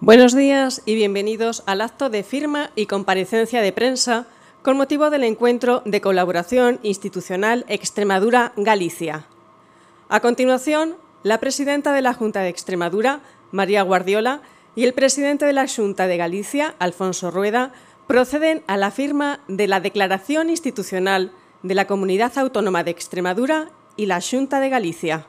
Buenos días y bienvenidos al acto de firma y comparecencia de prensa con motivo del encuentro de colaboración institucional Extremadura-Galicia. A continuación, la presidenta de la Junta de Extremadura, María Guardiola, y el presidente de la Xunta de Galicia, Alfonso Rueda, proceden a la firma de la Declaración Institucional de la Comunidad Autónoma de Extremadura y la Xunta de Galicia.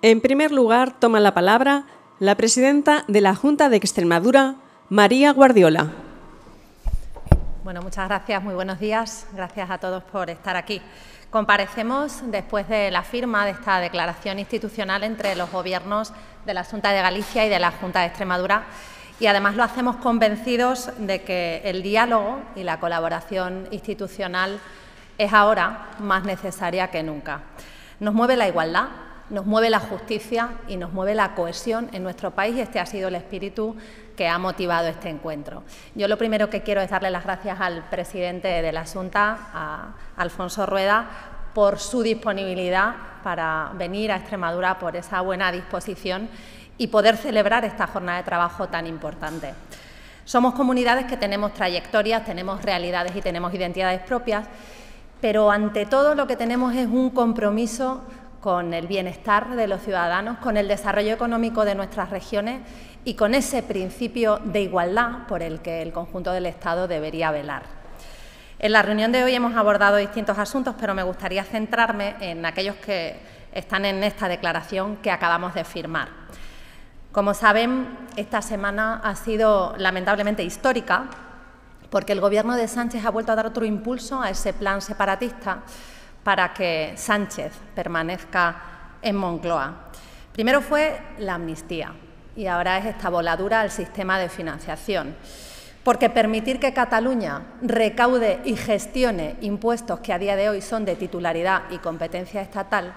En primer lugar, toma la palabra la presidenta de la Junta de Extremadura, María Guardiola. Bueno, muchas gracias, muy buenos días. Gracias a todos por estar aquí. Comparecemos después de la firma de esta declaración institucional entre los gobiernos de la Xunta de Galicia y de la Junta de Extremadura y además lo hacemos convencidos de que el diálogo y la colaboración institucional es ahora más necesaria que nunca. Nos mueve la igualdad, nos mueve la justicia y nos mueve la cohesión en nuestro país y este ha sido el espíritu que ha motivado este encuentro. Yo lo primero que quiero es darle las gracias al presidente de la Xunta, a Alfonso Rueda, por su disponibilidad para venir a Extremadura, por esa buena disposición y poder celebrar esta jornada de trabajo tan importante. Somos comunidades que tenemos trayectorias, tenemos realidades y tenemos identidades propias, pero ante todo lo que tenemos es un compromiso con el bienestar de los ciudadanos, con el desarrollo económico de nuestras regiones y con ese principio de igualdad por el que el conjunto del Estado debería velar. En la reunión de hoy hemos abordado distintos asuntos, pero me gustaría centrarme en aquellos que están en esta declaración que acabamos de firmar. Como saben, esta semana ha sido lamentablemente histórica porque el Gobierno de Sánchez ha vuelto a dar otro impulso a ese plan separatista para que Sánchez permanezca en Moncloa. Primero fue la amnistía y ahora es esta voladura al sistema de financiación, porque permitir que Cataluña recaude y gestione impuestos que a día de hoy son de titularidad y competencia estatal,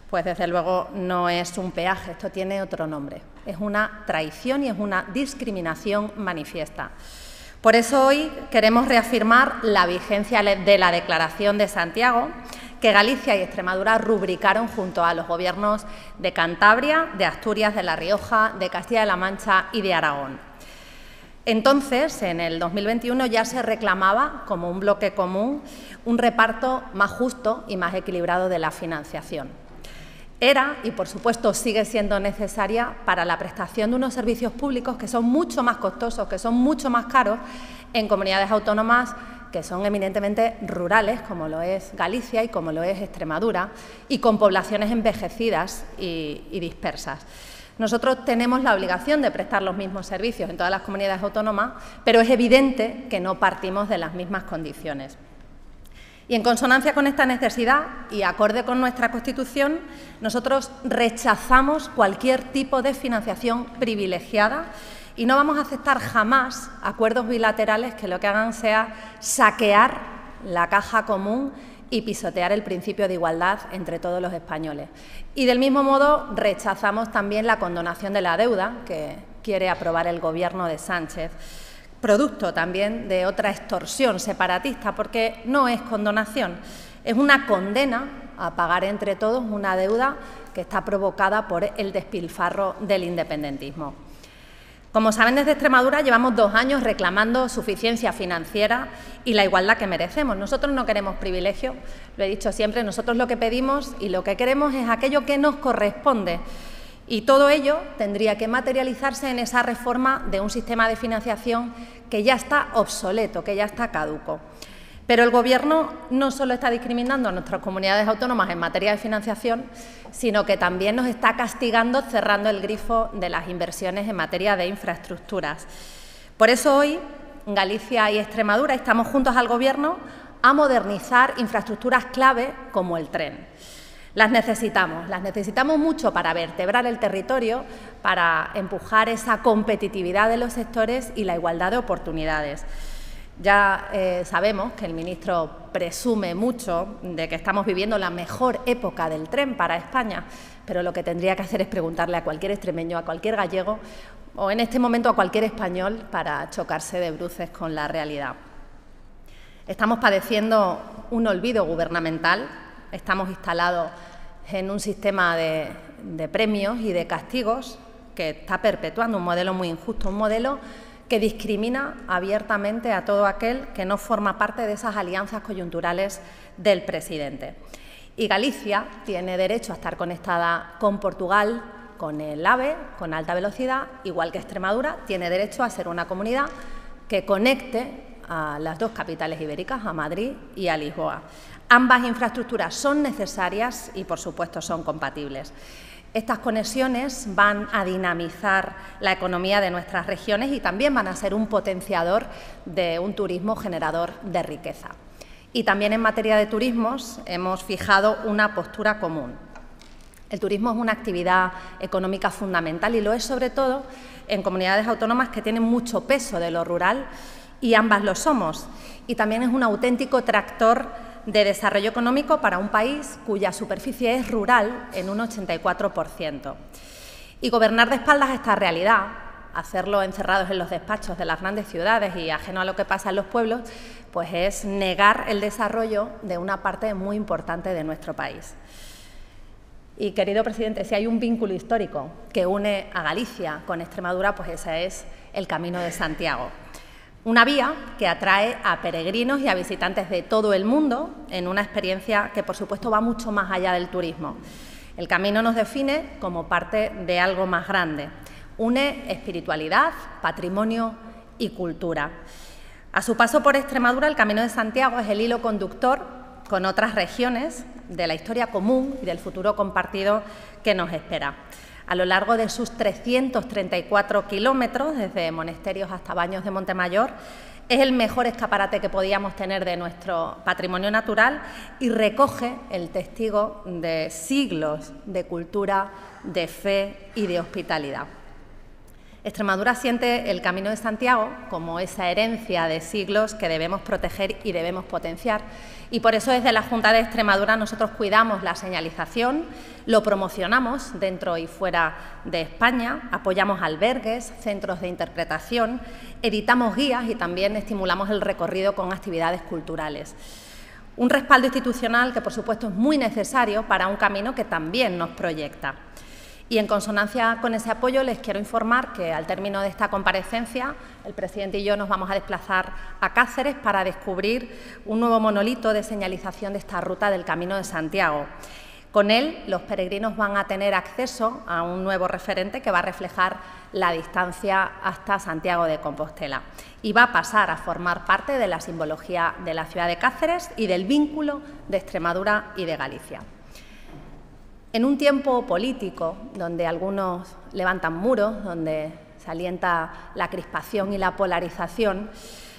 pues desde luego no es un peaje, esto tiene otro nombre. Es una traición y es una discriminación manifiesta. Por eso hoy queremos reafirmar la vigencia de la Declaración de Santiago que Galicia y Extremadura rubricaron junto a los gobiernos de Cantabria, de Asturias, de La Rioja, de Castilla-La Mancha y de Aragón. Entonces, en el 2021 ya se reclamaba como un bloque común un reparto más justo y más equilibrado de la financiación. Era, y por supuesto sigue siendo necesaria para la prestación de unos servicios públicos que son mucho más costosos, que son mucho más caros en comunidades autónomas que son eminentemente rurales, como lo es Galicia y como lo es Extremadura, y con poblaciones envejecidas y dispersas. Nosotros tenemos la obligación de prestar los mismos servicios en todas las comunidades autónomas, pero es evidente que no partimos de las mismas condiciones. Y en consonancia con esta necesidad y acorde con nuestra Constitución, nosotros rechazamos cualquier tipo de financiación privilegiada y no vamos a aceptar jamás acuerdos bilaterales que lo que hagan sea saquear la caja común y pisotear el principio de igualdad entre todos los españoles. Y del mismo modo rechazamos también la condonación de la deuda que quiere aprobar el Gobierno de Sánchez, producto también de otra extorsión separatista, porque no es condonación, es una condena a pagar entre todos una deuda que está provocada por el despilfarro del independentismo. Como saben, desde Extremadura llevamos 2 años reclamando suficiencia financiera y la igualdad que merecemos. Nosotros no queremos privilegios, lo he dicho siempre, nosotros lo que pedimos y lo que queremos es aquello que nos corresponde. Y todo ello tendría que materializarse en esa reforma de un sistema de financiación que ya está obsoleto, que ya está caduco. Pero el Gobierno no solo está discriminando a nuestras comunidades autónomas en materia de financiación, sino que también nos está castigando cerrando el grifo de las inversiones en materia de infraestructuras. Por eso hoy Galicia y Extremadura estamos juntos al Gobierno a modernizar infraestructuras clave como el tren. Las necesitamos mucho para vertebrar el territorio, para empujar esa competitividad de los sectores y la igualdad de oportunidades. Ya sabemos que el ministro presume mucho de que estamos viviendo la mejor época del tren para España, pero lo que tendría que hacer es preguntarle a cualquier extremeño, a cualquier gallego o en este momento a cualquier español para chocarse de bruces con la realidad. Estamos padeciendo un olvido gubernamental, estamos instalados en un sistema de premios y de castigos que está perpetuando un modelo muy injusto, un modelo que discrimina abiertamente a todo aquel que no forma parte de esas alianzas coyunturales del presidente. Y Galicia tiene derecho a estar conectada con Portugal, con el AVE, con alta velocidad, igual que Extremadura tiene derecho a ser una comunidad que conecte a las dos capitales ibéricas, a Madrid y a Lisboa. Ambas infraestructuras son necesarias y, por supuesto, son compatibles. Estas conexiones van a dinamizar la economía de nuestras regiones y también van a ser un potenciador de un turismo generador de riqueza. Y también en materia de turismos hemos fijado una postura común. El turismo es una actividad económica fundamental y lo es sobre todo en comunidades autónomas que tienen mucho peso de lo rural y ambas lo somos. Y también es un auténtico tractor de desarrollo económico para un país cuya superficie es rural en un 84%. Y gobernar de espaldas a esta realidad, hacerlo encerrados en los despachos de las grandes ciudades y ajeno a lo que pasa en los pueblos, pues es negar el desarrollo de una parte muy importante de nuestro país. Y, querido presidente, si hay un vínculo histórico que une a Galicia con Extremadura, pues ese es el Camino de Santiago. Una vía que atrae a peregrinos y a visitantes de todo el mundo en una experiencia que, por supuesto, va mucho más allá del turismo. El camino nos define como parte de algo más grande. Une espiritualidad, patrimonio y cultura. A su paso por Extremadura, el Camino de Santiago es el hilo conductor con otras regiones de la historia común y del futuro compartido que nos espera. A lo largo de sus 334 kilómetros, desde Monasterios hasta Baños de Montemayor, es el mejor escaparate que podíamos tener de nuestro patrimonio natural y recoge el testigo de siglos de cultura, de fe y de hospitalidad. Extremadura siente el Camino de Santiago como esa herencia de siglos que debemos proteger y debemos potenciar. Y por eso desde la Junta de Extremadura nosotros cuidamos la señalización, lo promocionamos dentro y fuera de España, apoyamos albergues, centros de interpretación, editamos guías y también estimulamos el recorrido con actividades culturales. Un respaldo institucional que, por supuesto, es muy necesario para un camino que también nos proyecta. Y en consonancia con ese apoyo les quiero informar que al término de esta comparecencia el presidente y yo nos vamos a desplazar a Cáceres para descubrir un nuevo monolito de señalización de esta ruta del Camino de Santiago. Con él los peregrinos van a tener acceso a un nuevo referente que va a reflejar la distancia hasta Santiago de Compostela y va a pasar a formar parte de la simbología de la ciudad de Cáceres y del vínculo de Extremadura y de Galicia. En un tiempo político donde algunos levantan muros, donde se alienta la crispación y la polarización,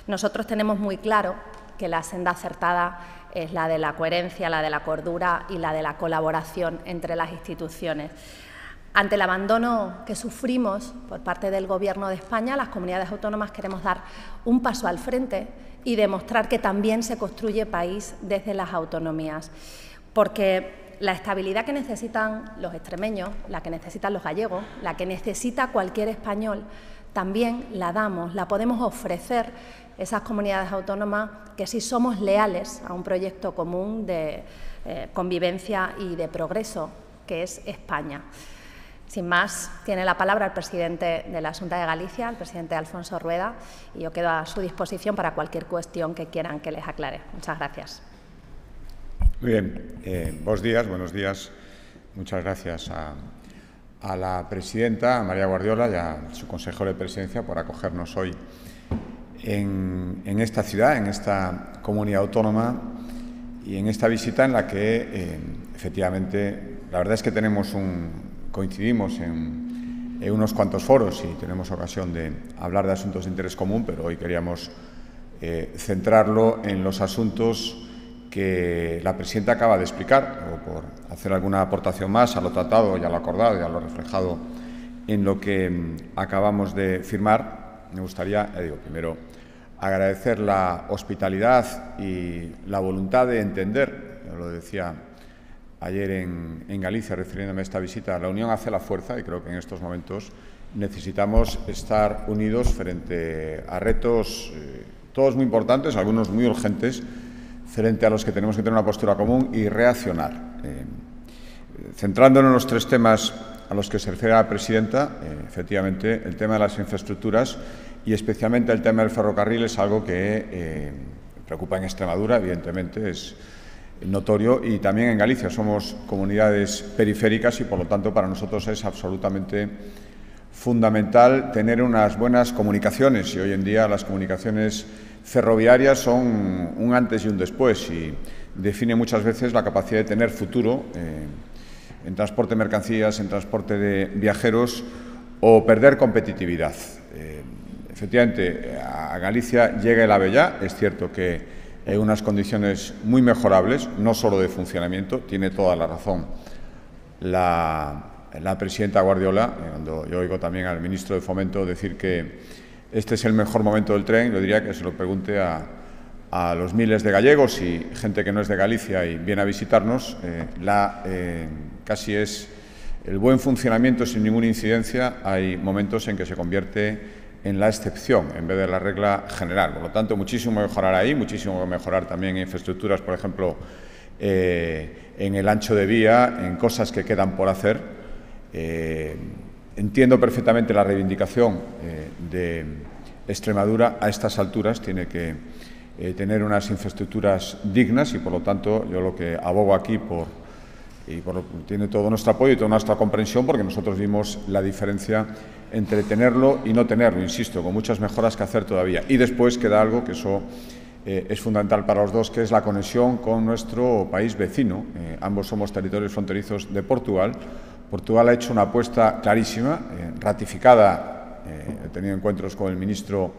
nosotros tenemos muy claro que la senda acertada es la de la coherencia, la de la cordura y la de la colaboración entre las instituciones. Ante el abandono que sufrimos por parte del Gobierno de España, las comunidades autónomas queremos dar un paso al frente y demostrar que también se construye país desde las autonomías, porque la estabilidad que necesitan los extremeños, la que necesitan los gallegos, la que necesita cualquier español, también la damos, la podemos ofrecer esas comunidades autónomas que sí somos leales a un proyecto común de convivencia y de progreso, que es España. Sin más, tiene la palabra el presidente de la Xunta de Galicia, el presidente Alfonso Rueda, y yo quedo a su disposición para cualquier cuestión que quieran que les aclare. Muchas gracias. Muy bien, buenos días. Muchas gracias a a la presidenta, a María Guardiola, y a su consejero de presidencia por acogernos hoy en esta ciudad, en esta comunidad autónoma y en esta visita en la que, efectivamente, la verdad es que coincidimos en unos cuantos foros y tenemos ocasión de hablar de asuntos de interés común, pero hoy queríamos centrarlo en los asuntos que la presidenta acaba de explicar, o por hacer alguna aportación más a lo tratado y a lo acordado y a lo reflejado en lo que acabamos de firmar. Me gustaría, primero, agradecer la hospitalidad y la voluntad de entender, lo decía ayer en Galicia, refiriéndome a esta visita, la unión hace la fuerza, y creo que en estos momentos necesitamos estar unidos frente a retos, todos muy importantes, algunos muy urgentes, frente a los que tenemos que tener una postura común y reaccionar. Centrándonos en los tres temas a los que se refiere la presidenta, efectivamente, el tema de las infraestructuras y especialmente el tema del ferrocarril es algo que preocupa en Extremadura, evidentemente, es notorio, y también en Galicia. Somos comunidades periféricas y, por lo tanto, para nosotros es absolutamente fundamental tener unas buenas comunicaciones, y hoy en día las comunicaciones ferroviarias son un antes y un después y define muchas veces la capacidad de tener futuro en transporte de mercancías, en transporte de viajeros, o perder competitividad. Efectivamente, a Galicia llega el AVE ya. Es cierto que hay unas condiciones muy mejorables, no solo de funcionamiento, tiene toda la razón la presidenta Guardiola, cuando yo oigo también al ministro de Fomento decir que este es el mejor momento del tren. Yo diría que se lo pregunte a los miles de gallegos y gente que no es de Galicia y viene a visitarnos. Casi es el buen funcionamiento sin ninguna incidencia. Hay momentos en que se convierte en la excepción en vez de la regla general. Por lo tanto, muchísimo mejorar ahí, muchísimo mejorar también en infraestructuras, por ejemplo, en el ancho de vía, en cosas que quedan por hacer. Entiendo perfectamente la reivindicación de Extremadura. A estas alturas tiene que tener unas infraestructuras dignas y, por lo tanto, yo lo que abogo aquí tiene todo nuestro apoyo y toda nuestra comprensión, porque nosotros vimos la diferencia entre tenerlo y no tenerlo, insisto, con muchas mejoras que hacer todavía. Y después queda algo que eso es fundamental para los dos, que es la conexión con nuestro país vecino. Ambos somos territorios fronterizos de Portugal. Portugal ha hecho una apuesta clarísima, ratificada. He tenido encuentros con el ministro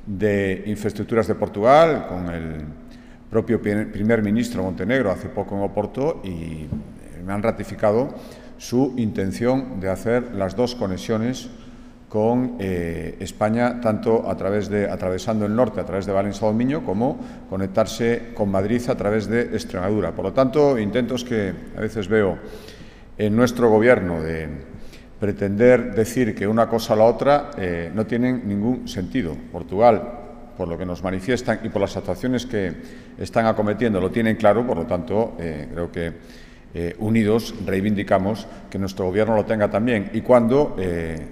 de Infraestructuras de Portugal, con el propio primer ministro Montenegro hace poco en Oporto, y me han ratificado su intención de hacer las dos conexiones con España, tanto atravesando el norte a través de Valencia Dominio, como conectarse con Madrid a través de Extremadura. Por lo tanto, intentos que a veces veo en nuestro Gobierno de pretender decir que una cosa o la otra no tienen ningún sentido. Portugal, por lo que nos manifiestan y por las actuaciones que están acometiendo, lo tienen claro. Por lo tanto, creo que unidos reivindicamos que nuestro Gobierno lo tenga también. Y cuando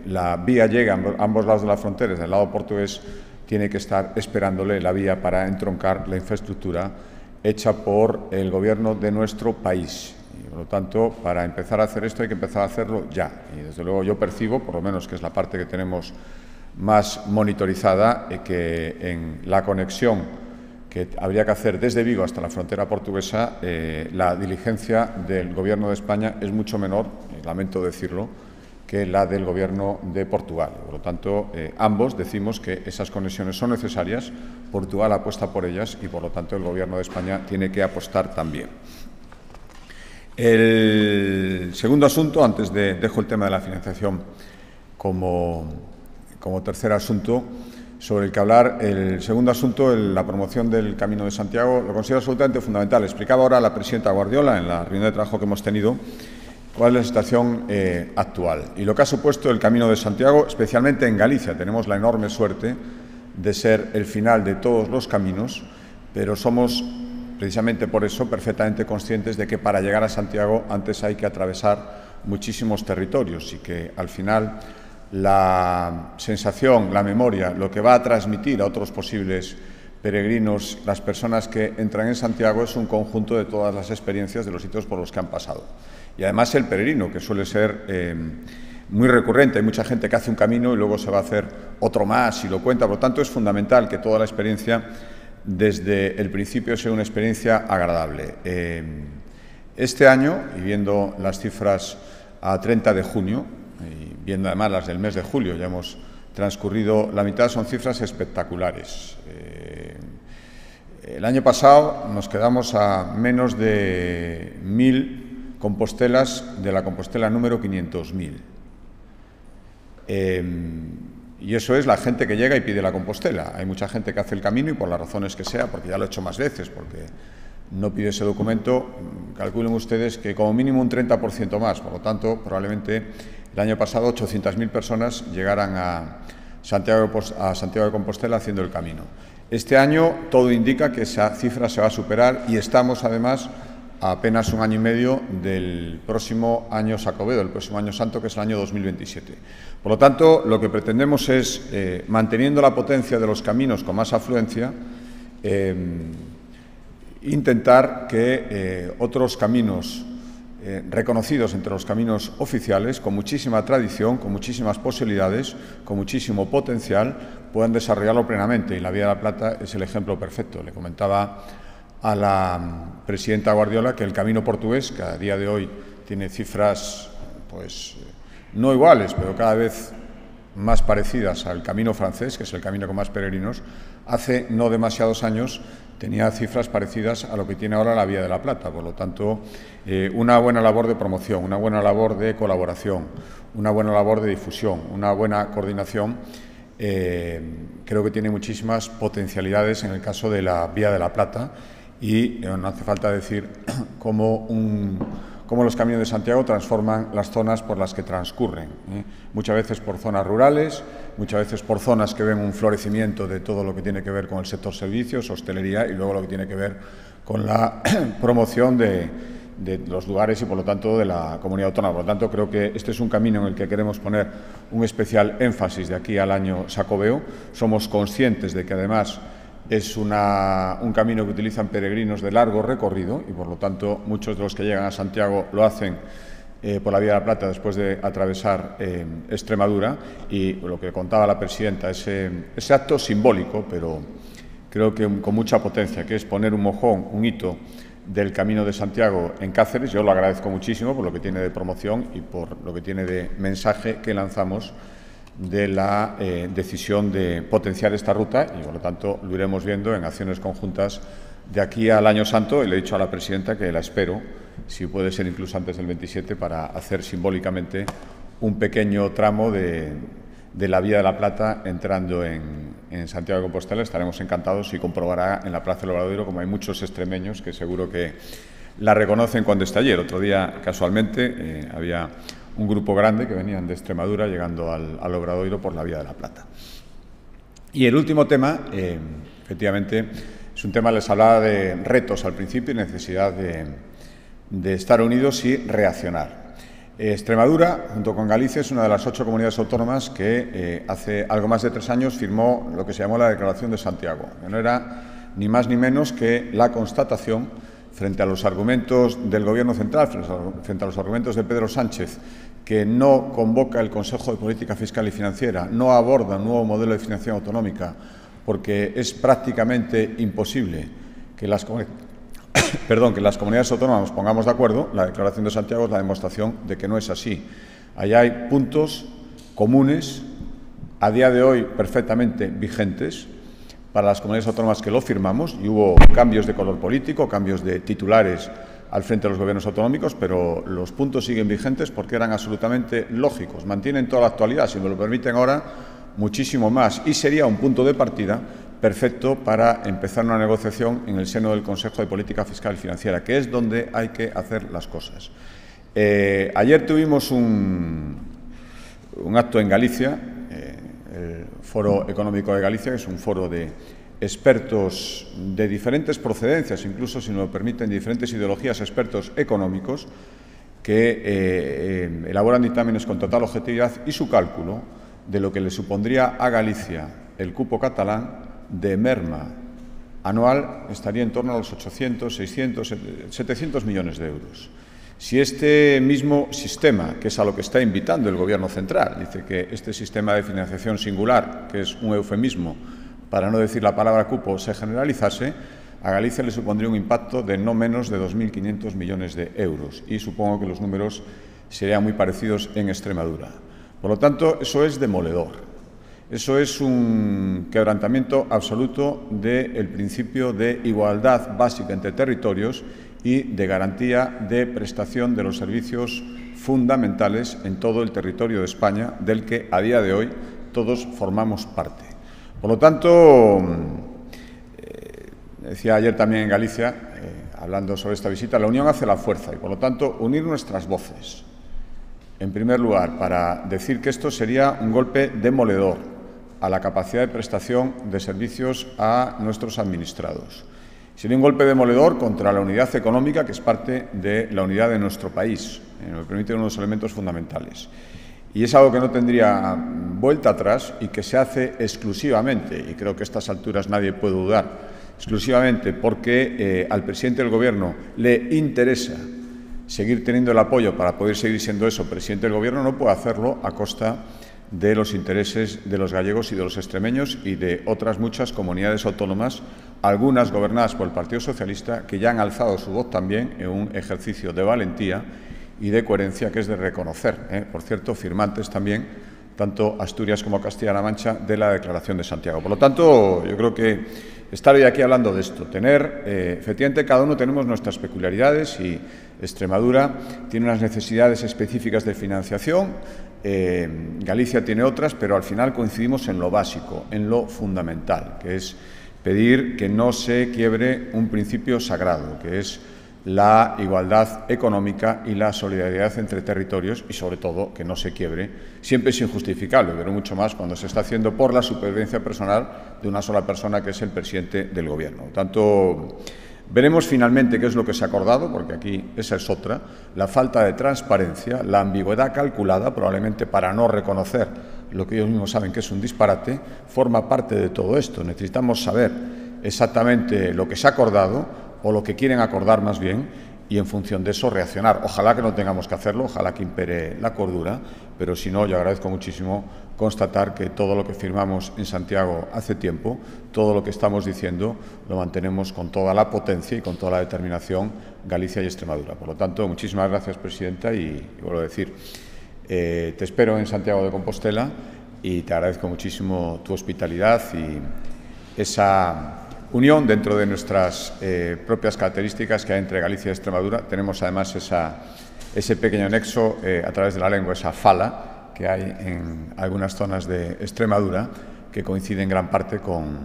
la vía llegue a ambos lados de la frontera, del lado portugués, tiene que estar esperándole la vía para entroncar la infraestructura hecha por el Gobierno de nuestro país. Y, por lo tanto, para empezar a hacer esto hay que empezar a hacerlo ya. Y, desde luego, yo percibo, por lo menos que es la parte que tenemos más monitorizada, que en la conexión que habría que hacer desde Vigo hasta la frontera portuguesa, la diligencia del Gobierno de España es mucho menor, lamento decirlo, que la del Gobierno de Portugal. Por lo tanto, ambos decimos que esas conexiones son necesarias. Portugal apuesta por ellas y, por lo tanto, el Gobierno de España tiene que apostar también. El segundo asunto, antes dejo el tema de la financiación como tercer asunto sobre el que hablar. El segundo asunto, la promoción del Camino de Santiago, lo considero absolutamente fundamental. Explicaba ahora la presidenta Guardiola en la reunión de trabajo que hemos tenido cuál es la situación actual y lo que ha supuesto el Camino de Santiago, especialmente en Galicia. Tenemos la enorme suerte de ser el final de todos los caminos, pero somos, precisamente por eso, perfectamente conscientes de que para llegar a Santiago antes hay que atravesar muchísimos territorios y que al final la sensación, la memoria, lo que va a transmitir a otros posibles peregrinos, las personas que entran en Santiago, es un conjunto de todas las experiencias de los sitios por los que han pasado. Y además el peregrino, que suele ser muy recurrente. Hay mucha gente que hace un camino y luego se va a hacer otro más y lo cuenta. Por lo tanto, es fundamental que toda la experiencia, desde el principio, sea una experiencia agradable. Este año, y viendo las cifras a 30 de junio, y viendo además las del mes de julio, ya hemos transcurrido la mitad, son cifras espectaculares. El año pasado nos quedamos a menos de 1.000 compostelas de la Compostela número 500.000. Y eso es la gente que llega y pide la Compostela. Hay mucha gente que hace el camino y por las razones que sea, porque ya lo he hecho más veces, porque no pide ese documento, calculen ustedes que como mínimo un 30% más. Por lo tanto, probablemente el año pasado 800.000 personas llegaran a Santiago de Compostela haciendo el camino. Este año todo indica que esa cifra se va a superar y estamos además a apenas un año y medio del próximo año Xacobeo, del próximo año santo, que es el año 2027. Por lo tanto, lo que pretendemos es, manteniendo la potencia de los caminos con más afluencia, intentar que otros caminos reconocidos entre los caminos oficiales, con muchísima tradición, con muchísimas posibilidades, con muchísimo potencial, puedan desarrollarlo plenamente. Y la Vía de la Plata es el ejemplo perfecto. Le comentaba a la presidenta Guardiola que el camino portugués, que a día de hoy tiene cifras, pues, no iguales, pero cada vez más parecidas al camino francés, que es el camino con más peregrinos, hace no demasiados años tenía cifras parecidas a lo que tiene ahora la Vía de la Plata. Por lo tanto, una buena labor de promoción, una buena labor de colaboración, una buena labor de difusión, una buena coordinación, creo que tiene muchísimas potencialidades en el caso de la Vía de la Plata y no hace falta decir cómo los caminos de Santiago transforman las zonas por las que transcurren, muchas veces por zonas rurales, muchas veces por zonas que ven un florecimiento de todo lo que tiene que ver con el sector servicios, hostelería y luego lo que tiene que ver con la promoción de los lugares y, por lo tanto, de la comunidad autónoma. Por lo tanto, creo que este es un camino en el que queremos poner un especial énfasis de aquí al año Xacobeo. Somos conscientes de que, además, es un camino que utilizan peregrinos de largo recorrido y, por lo tanto, muchos de los que llegan a Santiago lo hacen por la Vía de la Plata después de atravesar Extremadura. Y lo que contaba la presidenta, ese acto simbólico, pero creo que con mucha potencia, que es poner un mojón, un hito del Camino de Santiago en Cáceres. Yo lo agradezco muchísimo por lo que tiene de promoción y por lo que tiene de mensaje que lanzamos de la decisión de potenciar esta ruta y, por lo tanto, lo iremos viendo en acciones conjuntas de aquí al Año Santo. Y le he dicho a la presidenta que la espero, si puede ser incluso antes del 27, para hacer simbólicamente un pequeño tramo de la Vía de la Plata entrando en Santiago de Compostela. Estaremos encantados y comprobará en la Plaza del Obradoiro como hay muchos extremeños que seguro que la reconocen cuando está allí. El otro día, casualmente, había un grupo grande que venían de Extremadura llegando al Obradoiro por la Vía de la Plata. Y el último tema, efectivamente, es un tema, les hablaba de retos al principio y necesidad de estar unidos y reaccionar. Extremadura, junto con Galicia, es una de las 8 comunidades autónomas que hace algo más de 3 años firmó lo que se llamó la Declaración de Santiago, que no era ni más ni menos que la constatación, frente a los argumentos del Gobierno central, frente a los argumentos de Pedro Sánchez, que no convoca el Consejo de Política Fiscal y Financiera, no aborda un nuevo modelo de financiación autonómica, porque es prácticamente imposible que las comunidades autónomas nos pongamos de acuerdo. La Declaración de Santiago es la demostración de que no es así. Allá hay puntos comunes, a día de hoy perfectamente vigentes, para las comunidades autónomas que lo firmamos, y hubo cambios de color político, cambios de titulares al frente de los gobiernos autonómicos, pero los puntos siguen vigentes porque eran absolutamente lógicos. Mantienen toda la actualidad, si me lo permiten ahora, muchísimo más, y sería un punto de partida perfecto para empezar una negociación en el seno del Consejo de Política Fiscal y Financiera, que es donde hay que hacer las cosas. Ayer tuvimos un acto en Galicia, el Foro Económico de Galicia, que es un foro de expertos de diferentes procedencias, incluso, si nos lo permiten, de diferentes ideologías, expertos económicos, que elaboran dictámenes con total objetividad y su cálculo de lo que le supondría a Galicia el cupo catalán de merma anual estaría en torno a los 800, 600, 700 millones de euros. Si este mismo sistema, que es a lo que está invitando el Gobierno central, dice que este sistema de financiación singular, que es un eufemismo para no decir la palabra cupo, se generalizase, a Galicia le supondría un impacto de no menos de 2.500 millones de euros y supongo que los números serían muy parecidos en Extremadura. Por lo tanto, eso es demoledor. Eso es un quebrantamiento absoluto del principio de igualdad básica entre territorios y de garantía de prestación de los servicios fundamentales en todo el territorio de España, del que a día de hoy todos formamos parte. Por lo tanto, decía ayer también en Galicia, hablando sobre esta visita, la unión hace la fuerza y, por lo tanto, unir nuestras voces. En primer lugar, para decir que esto sería un golpe demoledor a la capacidad de prestación de servicios a nuestros administrados. Sería un golpe demoledor contra la unidad económica, que es parte de la unidad de nuestro país. Me permite uno de los elementos fundamentales. Y es algo que no tendría vuelta atrás y que se hace exclusivamente, y creo que a estas alturas nadie puede dudar, exclusivamente porque al presidente del Gobierno le interesa seguir teniendo el apoyo para poder seguir siendo eso, presidente del Gobierno, no puede hacerlo a costa de los intereses de los gallegos y de los extremeños y de otras muchas comunidades autónomas, algunas gobernadas por el Partido Socialista, que ya han alzado su voz también en un ejercicio de valentía y de coherencia que es de reconocer, por cierto, firmantes también, tanto Asturias como Castilla-La Mancha, de la Declaración de Santiago. Por lo tanto, yo creo que estar hoy aquí hablando de esto, efectivamente, cada uno tenemos nuestras peculiaridades y Extremadura tiene unas necesidades específicas de financiación, Galicia tiene otras, pero al final coincidimos en lo básico, en lo fundamental, que es pedir que no se quiebre un principio sagrado, que es la igualdad económica y la solidaridad entre territorios y, sobre todo, que no se quiebre. Siempre es injustificable, pero mucho más cuando se está haciendo por la supervivencia personal de una sola persona, que es el presidente del Gobierno. Por tanto, veremos finalmente qué es lo que se ha acordado, porque aquí esa es otra, la falta de transparencia, la ambigüedad calculada, probablemente para no reconocer lo que ellos mismos saben que es un disparate, forma parte de todo esto. Necesitamos saber exactamente lo que se ha acordado, o lo que quieren acordar más bien, y en función de eso reaccionar. Ojalá que no tengamos que hacerlo, ojalá que impere la cordura, pero si no, yo agradezco muchísimo constatar que todo lo que firmamos en Santiago hace tiempo, todo lo que estamos diciendo, lo mantenemos con toda la potencia y con toda la determinación Galicia y Extremadura. Por lo tanto, muchísimas gracias, presidenta, y vuelvo a decir, te espero en Santiago de Compostela y te agradezco muchísimo tu hospitalidad y esa unión dentro de nuestras propias características que hay entre Galicia y Extremadura. Tenemos además ese pequeño nexo a través de la lengua, esa fala que hay en algunas zonas de Extremadura que coincide en gran parte con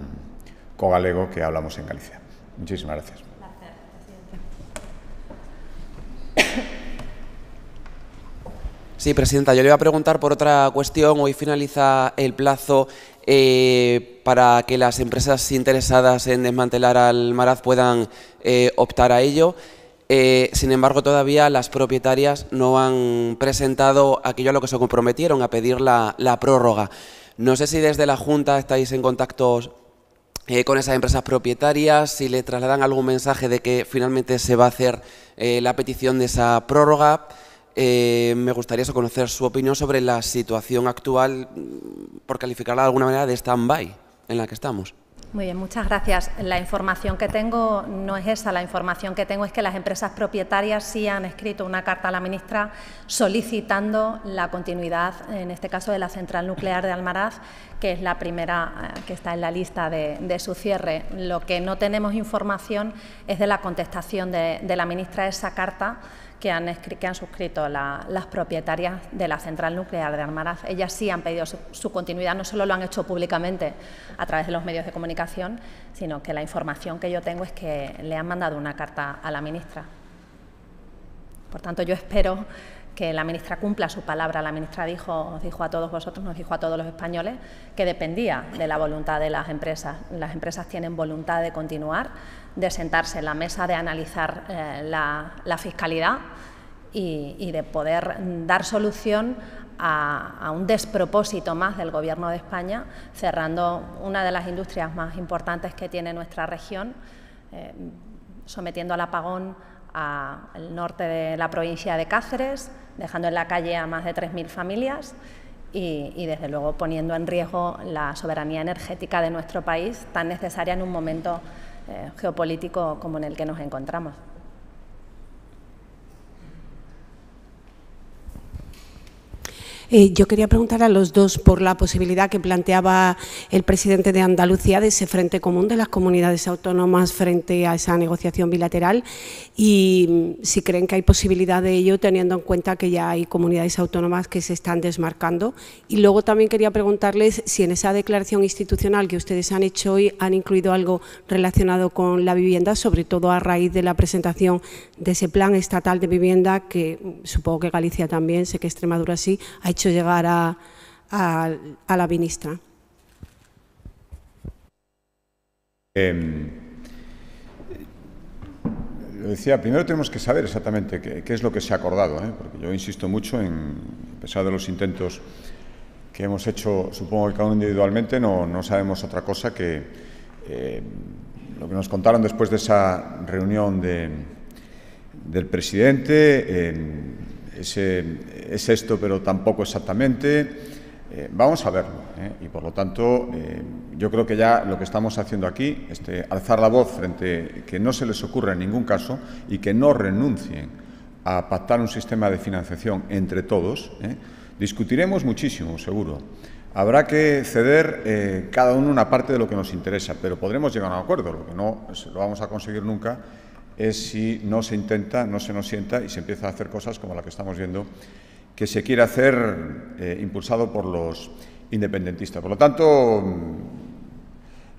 galego que hablamos en Galicia. Muchísimas gracias. Gracias, presidente. Sí, presidenta, yo le iba a preguntar por otra cuestión. Hoy finaliza el plazo para que las empresas interesadas en desmantelar Almaraz puedan optar a ello. Sin embargo, todavía las propietarias no han presentado aquello a lo que se comprometieron, a pedir la prórroga. No sé si desde la Junta estáis en contacto con esas empresas propietarias, si le trasladan algún mensaje de que finalmente se va a hacer la petición de esa prórroga. Me gustaría conocer su opinión sobre la situación actual, por calificarla de alguna manera, de stand-by en la que estamos. Muy bien, muchas gracias. La información que tengo no es esa, la información que tengo es que las empresas propietarias sí han escrito una carta a la ministra solicitando la continuidad, en este caso de la central nuclear de Almaraz, que es la primera que está en la lista de su cierre. Lo que no tenemos información es de la contestación de la ministra a esa carta que han suscrito las propietarias de la central nuclear de Almaraz. Ellas sí han pedido su continuidad, no solo lo han hecho públicamente a través de los medios de comunicación, sino que la información que yo tengo es que le han mandado una carta a la ministra. Por tanto, yo espero que la ministra cumpla su palabra. La ministra os dijo a todos vosotros, nos dijo a todos los españoles, que dependía de la voluntad de las empresas. Las empresas tienen voluntad de continuar, de sentarse en la mesa, de analizar la fiscalidad y de poder dar solución a un despropósito más del Gobierno de España, cerrando una de las industrias más importantes que tiene nuestra región, sometiendo al apagón al norte de la provincia de Cáceres, dejando en la calle a más de 3.000 familias y, desde luego, poniendo en riesgo la soberanía energética de nuestro país, tan necesaria en un momento geopolítico como en el que nos encontramos. Yo quería preguntar a los dos por la posibilidad que planteaba el presidente de Andalucía de ese frente común de las comunidades autónomas frente a esa negociación bilateral y si creen que hay posibilidad de ello teniendo en cuenta que ya hay comunidades autónomas que se están desmarcando. Y luego también quería preguntarles si en esa declaración institucional que ustedes han hecho hoy han incluido algo relacionado con la vivienda, sobre todo a raíz de la presentación de ese plan estatal de vivienda que supongo que Galicia también, sé que Extremadura sí, ha hecho llegar a la ministra. Lo decía, primero tenemos que saber exactamente qué es lo que se ha acordado, porque yo insisto mucho a pesar de los intentos que hemos hecho, supongo que cada uno individualmente, no sabemos otra cosa que lo que nos contaron después de esa reunión del presidente. Es esto, pero tampoco exactamente. Vamos a verlo, y por lo tanto yo creo que ya lo que estamos haciendo aquí, alzar la voz frente que no se les ocurra en ningún caso y que no renuncien a pactar un sistema de financiación entre todos. Discutiremos muchísimo, seguro. Habrá que ceder cada uno una parte de lo que nos interesa, pero podremos llegar a un acuerdo. Lo que no lo vamos a conseguir nunca es si no se intenta, no se nos sienta y se empieza a hacer cosas como la que estamos viendo que se quiere hacer impulsado por los independentistas. Por lo tanto,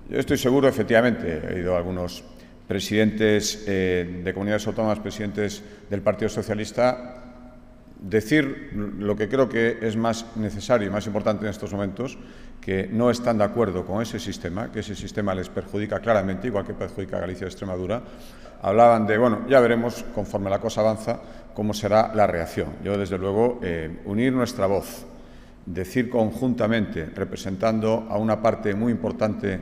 yo estoy seguro, efectivamente, he oído a algunos presidentes de comunidades autónomas, presidentes del Partido Socialista, decir lo que creo que es más necesario y más importante en estos momentos, que no están de acuerdo con ese sistema, que ese sistema les perjudica claramente, igual que perjudica a Galicia y Extremadura. Hablaban de, bueno, ya veremos, conforme la cosa avanza, cómo será la reacción. Yo, desde luego, unir nuestra voz, decir conjuntamente, representando a una parte muy importante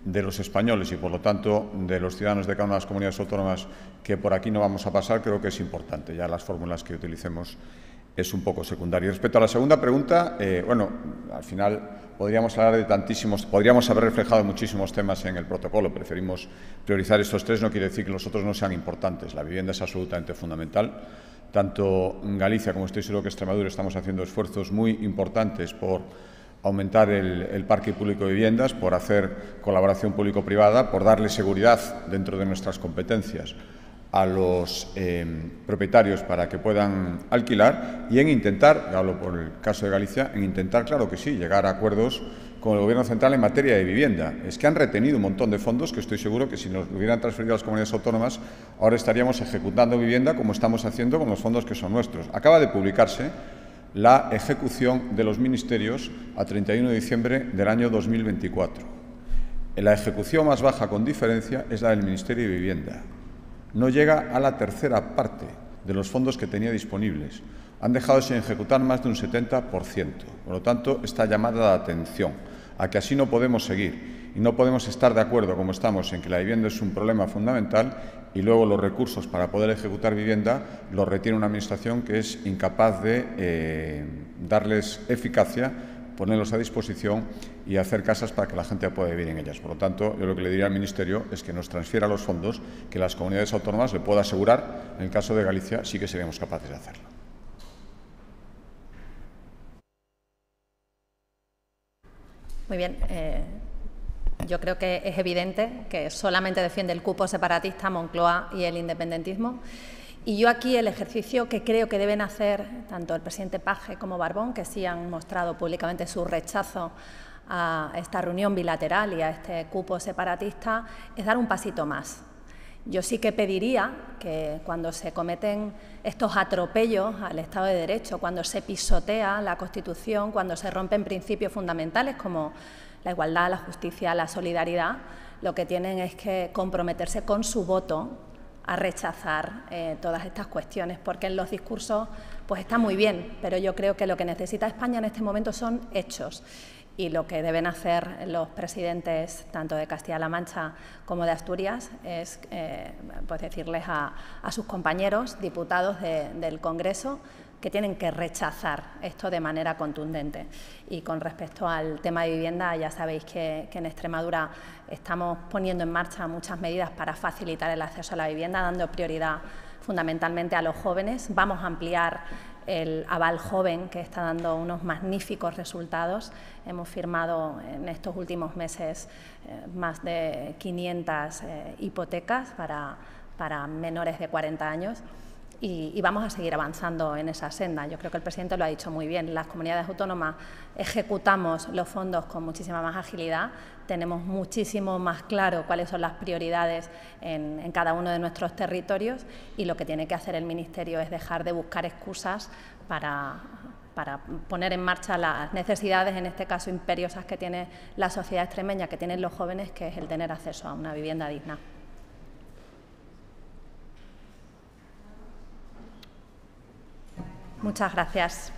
de los españoles y, por lo tanto, de los ciudadanos de cada una de las comunidades autónomas, que por aquí no vamos a pasar, creo que es importante. Ya las fórmulas que utilicemos es un poco secundario. Y respecto a la segunda pregunta, bueno, al final podríamos hablar de tantísimos, podríamos haber reflejado muchísimos temas en el protocolo. Preferimos priorizar estos tres, no quiere decir que los otros no sean importantes. La vivienda es absolutamente fundamental. Tanto en Galicia como estoy seguro que Extremadura estamos haciendo esfuerzos muy importantes por aumentar el parque público de viviendas, por hacer colaboración público-privada, por darle seguridad dentro de nuestras competencias a los propietarios para que puedan alquilar y en intentar, hablo por el caso de Galicia, en intentar, claro que sí, llegar a acuerdos con el Gobierno central en materia de vivienda. Es que han retenido un montón de fondos que estoy seguro que si nos lo hubieran transferido a las comunidades autónomas, ahora estaríamos ejecutando vivienda como estamos haciendo con los fondos que son nuestros. Acaba de publicarse la ejecución de los ministerios a 31 de diciembre del año 2024. La ejecución más baja con diferencia es la del Ministerio de Vivienda. No llega a la tercera parte de los fondos que tenía disponibles. Han dejado sin ejecutar más de un 70%. Por lo tanto, está llamada la atención a que así no podemos seguir y no podemos estar de acuerdo, como estamos, en que la vivienda es un problema fundamental y luego los recursos para poder ejecutar vivienda los retiene una Administración que es incapaz de darles eficacia, ponerlos a disposición y hacer casas para que la gente pueda vivir en ellas. Por lo tanto, yo lo que le diría al Ministerio es que nos transfiera los fondos, que las comunidades autónomas le pueda asegurar. En el caso de Galicia sí que seríamos capaces de hacerlo. Muy bien. Yo creo que es evidente que solamente defiende el cupo separatista Moncloa y el independentismo. Y yo aquí el ejercicio que creo que deben hacer tanto el presidente Page como Barbón, que sí han mostrado públicamente su rechazo a esta reunión bilateral y a este cupo separatista, es dar un pasito más. Yo sí que pediría que cuando se cometen estos atropellos al Estado de Derecho, cuando se pisotea la Constitución, cuando se rompen principios fundamentales como la igualdad, la justicia, la solidaridad, lo que tienen es que comprometerse con su voto a rechazar todas estas cuestiones, porque en los discursos pues está muy bien, pero yo creo que lo que necesita España en este momento son hechos. y lo que deben hacer los presidentes tanto de Castilla-La Mancha como de Asturias es pues decirles a sus compañeros diputados del Congreso que tienen que rechazar esto de manera contundente. Y con respecto al tema de vivienda, ya sabéis que en Extremadura estamos poniendo en marcha muchas medidas para facilitar el acceso a la vivienda, dando prioridad fundamentalmente a los jóvenes. Vamos a ampliar el aval joven, que está dando unos magníficos resultados. Hemos firmado en estos últimos meses más de 500 hipotecas para menores de 40 años. Y vamos a seguir avanzando en esa senda. Yo creo que el presidente lo ha dicho muy bien. Las comunidades autónomas ejecutamos los fondos con muchísima más agilidad, tenemos muchísimo más claro cuáles son las prioridades en cada uno de nuestros territorios, y lo que tiene que hacer el Ministerio es dejar de buscar excusas para poner en marcha las necesidades, en este caso imperiosas, que tiene la sociedad extremeña, que tienen los jóvenes, que es el tener acceso a una vivienda digna. Muchas gracias.